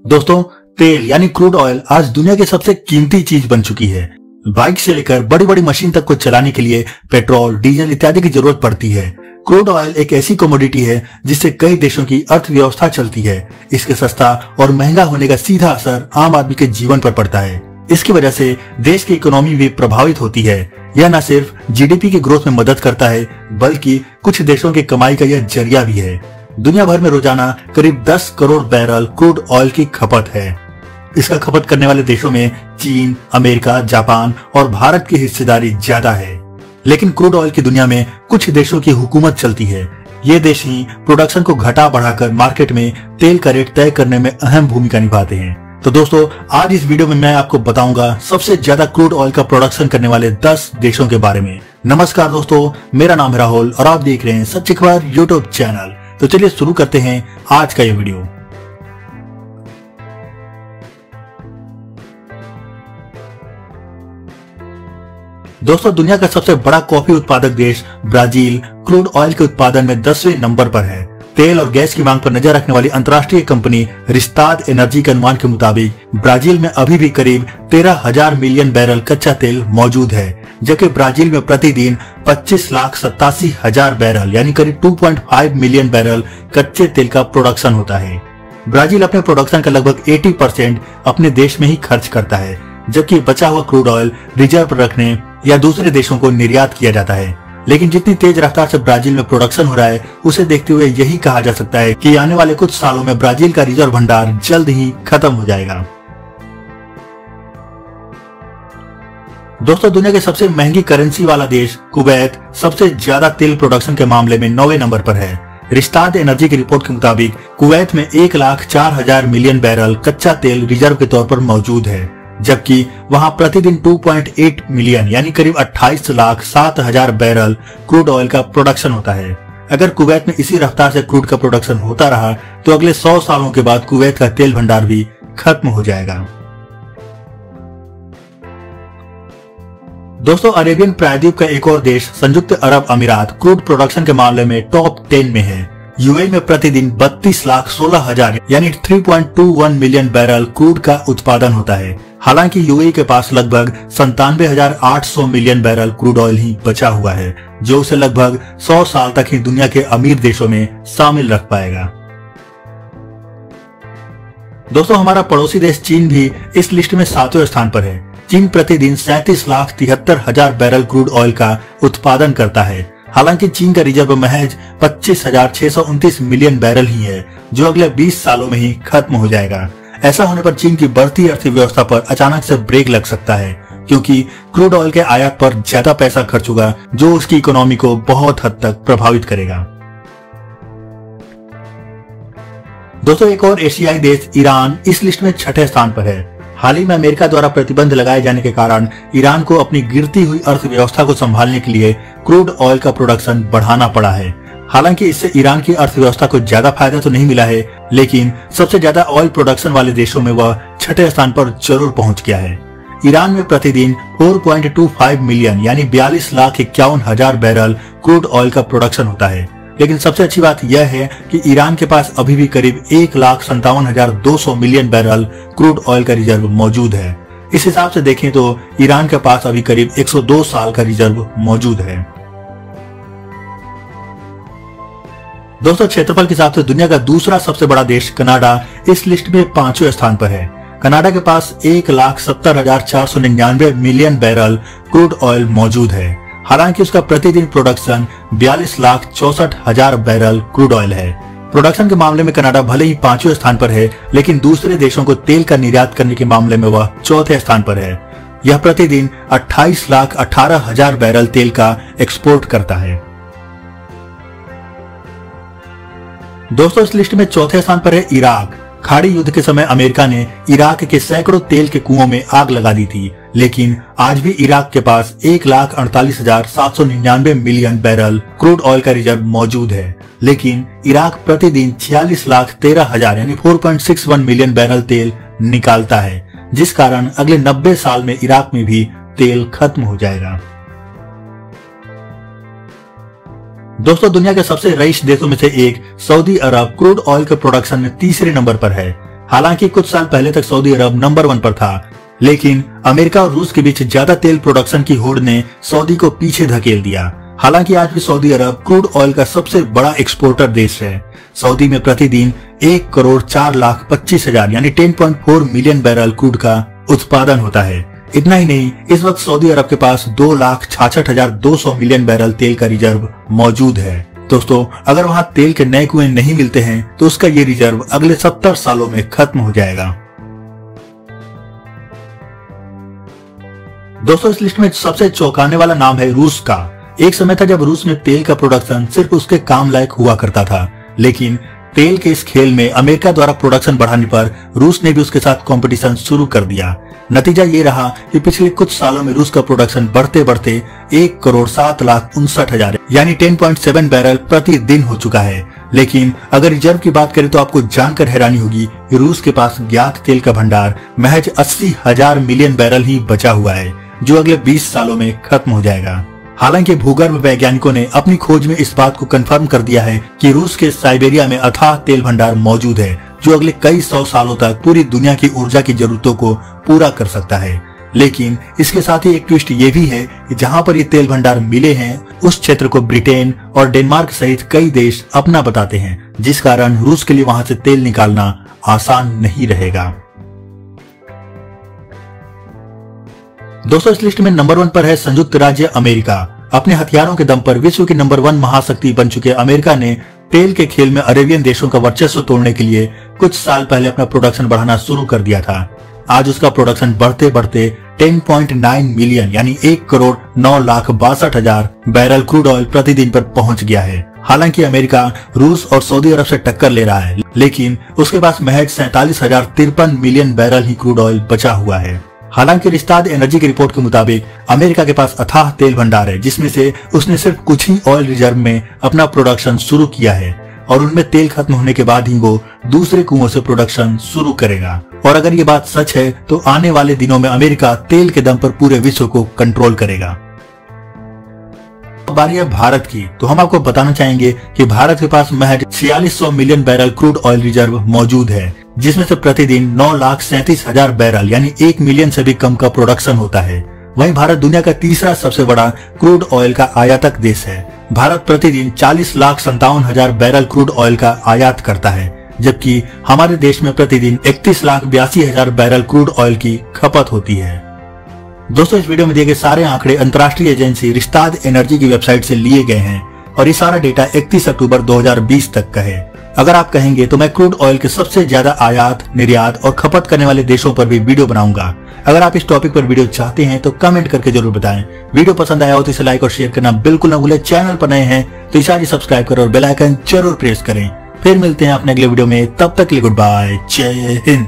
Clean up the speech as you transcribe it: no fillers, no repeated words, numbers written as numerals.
दोस्तों, तेल यानी क्रूड ऑयल आज दुनिया की सबसे कीमती चीज बन चुकी है। बाइक से लेकर बड़ी बड़ी मशीन तक को चलाने के लिए पेट्रोल, डीजल इत्यादि की जरूरत पड़ती है। क्रूड ऑयल एक ऐसी कमोडिटी है जिससे कई देशों की अर्थव्यवस्था चलती है। इसके सस्ता और महंगा होने का सीधा असर आम आदमी के जीवन पर पड़ता है। इसकी वजह से देश की इकोनॉमी भी प्रभावित होती है। यह न सिर्फ जीडीपी की ग्रोथ में मदद करता है, बल्कि कुछ देशों की कमाई का यह जरिया भी है। दुनिया भर में रोजाना करीब 10 करोड़ बैरल क्रूड ऑयल की खपत है। इसका खपत करने वाले देशों में चीन, अमेरिका, जापान और भारत की हिस्सेदारी ज्यादा है। लेकिन क्रूड ऑयल की दुनिया में कुछ देशों की हुकूमत चलती है। ये देश ही प्रोडक्शन को घटा बढ़ाकर मार्केट में तेल का रेट तय करने में अहम भूमिका निभाते हैं। तो दोस्तों, आज इस वीडियो में मैं आपको बताऊंगा सबसे ज्यादा क्रूड ऑयल का प्रोडक्शन करने वाले 10 देशों के बारे में। नमस्कार दोस्तों, मेरा नाम है राहुल और आप देख रहे हैं सच्ची खबर यूट्यूब चैनल। तो चलिए शुरू करते हैं आज का ये वीडियो। दोस्तों, दुनिया का सबसे बड़ा कॉफी उत्पादक देश ब्राजील क्रूड ऑयल के उत्पादन में 10वें नंबर पर है। तेल और गैस की मांग पर नजर रखने वाली अंतर्राष्ट्रीय कंपनी रिस्ताद एनर्जी के अनुमान के मुताबिक ब्राजील में अभी भी करीब 13,000 मिलियन बैरल कच्चा तेल मौजूद है, जबकि ब्राजील में प्रतिदिन 25,87,000 बैरल यानी करीब 2.5 मिलियन बैरल कच्चे तेल का प्रोडक्शन होता है। ब्राजील अपने प्रोडक्शन का लगभग 80% अपने देश में ही खर्च करता है, जबकि बचा हुआ क्रूड ऑयल रिजर्व रखने या दूसरे देशों को निर्यात किया जाता है। लेकिन जितनी तेज रफ्तार से ब्राजील में प्रोडक्शन हो रहा है, उसे देखते हुए यही कहा जा सकता है कि आने वाले कुछ सालों में ब्राजील का रिजर्व भंडार जल्द ही खत्म हो जाएगा। दोस्तों, दुनिया के सबसे महंगी करेंसी वाला देश कुवैत सबसे ज्यादा तेल प्रोडक्शन के मामले में 9वें नंबर पर है। रिस्ताद एनर्जी की रिपोर्ट के मुताबिक कुवैत में 1,04,000 मिलियन बैरल कच्चा तेल रिजर्व के तौर पर मौजूद है, जबकि वहां प्रतिदिन 2.8 मिलियन यानी करीब 28,07,000 बैरल क्रूड ऑयल का प्रोडक्शन होता है। अगर कुवैत में इसी रफ्तार से क्रूड का प्रोडक्शन होता रहा तो अगले 100 सालों के बाद कुवैत का तेल भंडार भी खत्म हो जाएगा। दोस्तों, अरेबियन प्रायद्वीप का एक और देश संयुक्त अरब अमीरात क्रूड प्रोडक्शन के मामले में टॉप 10 में है। यूएई में प्रतिदिन 32,16,000 यानी 3.21 मिलियन बैरल क्रूड का उत्पादन होता है। हालांकि यूएई के पास लगभग 97,800 मिलियन बैरल क्रूड ऑयल ही बचा हुआ है, जो उसे लगभग 100 साल तक ही दुनिया के अमीर देशों में शामिल रख पाएगा। दोस्तों, हमारा पड़ोसी देश चीन भी इस लिस्ट में 7वें स्थान पर है। चीन प्रतिदिन 37,73,000 बैरल क्रूड ऑयल का उत्पादन करता है। हालांकि चीन का रिजर्व महज 25,629 मिलियन बैरल ही है, जो अगले 20 सालों में ही खत्म हो जाएगा। ऐसा होने पर चीन की बढ़ती अर्थव्यवस्था पर अचानक से ब्रेक लग सकता है, क्योंकि क्रूड ऑयल के आयात पर ज्यादा पैसा खर्च होगा, जो उसकी इकोनॉमी को बहुत हद तक प्रभावित करेगा। दोस्तों, एक और एशियाई देश ईरान इस लिस्ट में 6ठे स्थान पर है। हाल ही में अमेरिका द्वारा प्रतिबंध लगाए जाने के कारण ईरान को अपनी गिरती हुई अर्थव्यवस्था को संभालने के लिए क्रूड ऑयल का प्रोडक्शन बढ़ाना पड़ा है। हालांकि इससे ईरान की अर्थव्यवस्था को ज्यादा फायदा तो नहीं मिला है, लेकिन सबसे ज्यादा ऑयल प्रोडक्शन वाले देशों में वह 6ठे स्थान पर जरूर पहुंच गया है। ईरान में प्रतिदिन 4.25 मिलियन यानी 42,51,000 बैरल क्रूड ऑयल का प्रोडक्शन होता है। लेकिन सबसे अच्छी बात यह है कि ईरान के पास अभी भी करीब 1,57,200 मिलियन बैरल क्रूड ऑयल का रिजर्व मौजूद है। इस हिसाब से देखें तो ईरान के पास अभी करीब 102 साल का रिजर्व मौजूद है। दोस्तों, क्षेत्रफल के हिसाब से दुनिया का दूसरा सबसे बड़ा देश कनाडा इस लिस्ट में 5वें स्थान पर है। कनाडा के पास 1,70,499 मिलियन बैरल क्रूड ऑयल मौजूद है। हालांकि उसका प्रतिदिन प्रोडक्शन 42,64,000 बैरल क्रूड ऑयल है। प्रोडक्शन के मामले में कनाडा भले ही 5वें स्थान पर है, लेकिन दूसरे देशों को तेल का निर्यात करने के मामले में वह 4थे स्थान पर है। यह प्रतिदिन 28,18,000 बैरल तेल का एक्सपोर्ट करता है। दोस्तों, इस लिस्ट में 4थे स्थान पर है इराक। खाड़ी युद्ध के समय अमेरिका ने इराक के सैकड़ों तेल के कुओं में आग लगा दी थी, लेकिन आज भी इराक के पास 1,48,799 मिलियन बैरल क्रूड ऑयल का रिजर्व मौजूद है। लेकिन इराक प्रतिदिन 46,13,000 यानी 4.61 मिलियन बैरल तेल निकालता है, जिस कारण अगले 90 साल में इराक में भी तेल खत्म हो जाएगा। दोस्तों, दुनिया के सबसे रईस देशों में से एक सऊदी अरब क्रूड ऑयल के प्रोडक्शन में तीसरे नंबर पर है। हालांकि कुछ साल पहले तक सऊदी अरब नंबर 1 पर था, लेकिन अमेरिका और रूस के बीच ज्यादा तेल प्रोडक्शन की होड़ ने सऊदी को पीछे धकेल दिया। हालांकि आज भी सऊदी अरब क्रूड ऑयल का सबसे बड़ा एक्सपोर्टर देश है। सऊदी में प्रतिदिन 1,04,25,000 यानी 10.4 मिलियन बैरल क्रूड का उत्पादन होता है। इतना ही नहीं, इस वक्त सऊदी अरब के पास 2,66,200 मिलियन बैरल तेल का रिजर्व मौजूद है। दोस्तों, अगर वहां तेल के नए कुएं नहीं मिलते हैं तो उसका ये रिजर्व अगले 70 सालों में खत्म हो जाएगा। दोस्तों, इस लिस्ट में सबसे चौंकाने वाला नाम है रूस का। एक समय था जब रूस में तेल का प्रोडक्शन सिर्फ उसके काम लायक हुआ करता था, लेकिन तेल के इस खेल में अमेरिका द्वारा प्रोडक्शन बढ़ाने पर रूस ने भी उसके साथ कंपटीशन शुरू कर दिया। नतीजा ये रहा कि पिछले कुछ सालों में रूस का प्रोडक्शन बढ़ते बढ़ते 1,07,59,000 यानी 10.7 बैरल प्रतिदिन हो चुका है। लेकिन अगर रिजर्व की बात करें तो आपको जानकर हैरानी होगी कि रूस के पास ज्ञात तेल का भंडार महज 80,000 मिलियन बैरल ही बचा हुआ है, जो अगले 20 सालों में खत्म हो जाएगा। हालांकि भूगर्भ वैज्ञानिकों ने अपनी खोज में इस बात को कंफर्म कर दिया है कि रूस के साइबेरिया में अथाह तेल भंडार मौजूद है, जो अगले कई 100 सालों तक पूरी दुनिया की ऊर्जा की जरूरतों को पूरा कर सकता है। लेकिन इसके साथ ही एक ट्विस्ट ये भी है कि जहां पर ये तेल भंडार मिले हैं, उस क्षेत्र को ब्रिटेन और डेनमार्क सहित कई देश अपना बताते हैं, जिस कारण रूस के लिए वहां से तेल निकालना आसान नहीं रहेगा। दोस्तों, इस लिस्ट में नंबर 1 पर है संयुक्त राज्य अमेरिका। अपने हथियारों के दम पर विश्व की नंबर 1 महाशक्ति बन चुके अमेरिका ने तेल के खेल में अरेबियन देशों का वर्चस्व तोड़ने के लिए कुछ साल पहले अपना प्रोडक्शन बढ़ाना शुरू कर दिया था। आज उसका प्रोडक्शन बढ़ते बढ़ते 10.9 मिलियन यानी 1,09,62,000 बैरल क्रूड ऑयल प्रतिदिन पर पहुंच गया है। हालांकि अमेरिका रूस और सऊदी अरब से टक्कर ले रहा है, लेकिन उसके पास महज 47,053 मिलियन बैरल ही क्रूड ऑयल बचा हुआ है। हालांकि रिस्ताद एनर्जी की रिपोर्ट के मुताबिक अमेरिका के पास अथाह तेल भंडार है, जिसमें से उसने सिर्फ कुछ ही ऑयल रिजर्व में अपना प्रोडक्शन शुरू किया है और उनमें तेल खत्म होने के बाद ही वो दूसरे कुओं से प्रोडक्शन शुरू करेगा। और अगर ये बात सच है तो आने वाले दिनों में अमेरिका तेल के दम पर पूरे विश्व को कंट्रोल करेगा। बारी है भारत की, तो हम आपको बताना चाहेंगे कि भारत के पास महज 4600 million barrel crude oil reserve मौजूद है, जिसमें से प्रतिदिन 9,37,000 बैरल यानी 1 मिलियन से भी कम का प्रोडक्शन होता है। वहीं भारत दुनिया का तीसरा सबसे बड़ा क्रूड ऑयल का आयातक देश है। भारत प्रतिदिन 40,57,000 बैरल क्रूड ऑयल का आयात करता है, जबकि हमारे देश में प्रतिदिन 31,82,000 बैरल क्रूड ऑयल की खपत होती है। दोस्तों, इस वीडियो में दिए गए सारे आंकड़े अंतर्राष्ट्रीय एजेंसी रिस्ताद एनर्जी की वेबसाइट से लिए गए हैं और ये सारा डेटा 31 अक्टूबर 2020 तक का है। अगर आप कहेंगे तो मैं क्रूड ऑयल के सबसे ज्यादा आयात, निर्यात और खपत करने वाले देशों पर भी वीडियो बनाऊंगा। अगर आप इस टॉपिक पर वीडियो चाहते हैं तो कमेंट करके जरूर बताएं। वीडियो पसंद आया हो तो इसे लाइक और शेयर करना बिल्कुल न भूलें। चैनल पर नए हैं तो इसे सब्सक्राइब करें और बेल आइकन जरूर प्रेस करें। फिर मिलते हैं अपने अगले वीडियो में, तब तक के लिए गुड बाय, जय हिंद।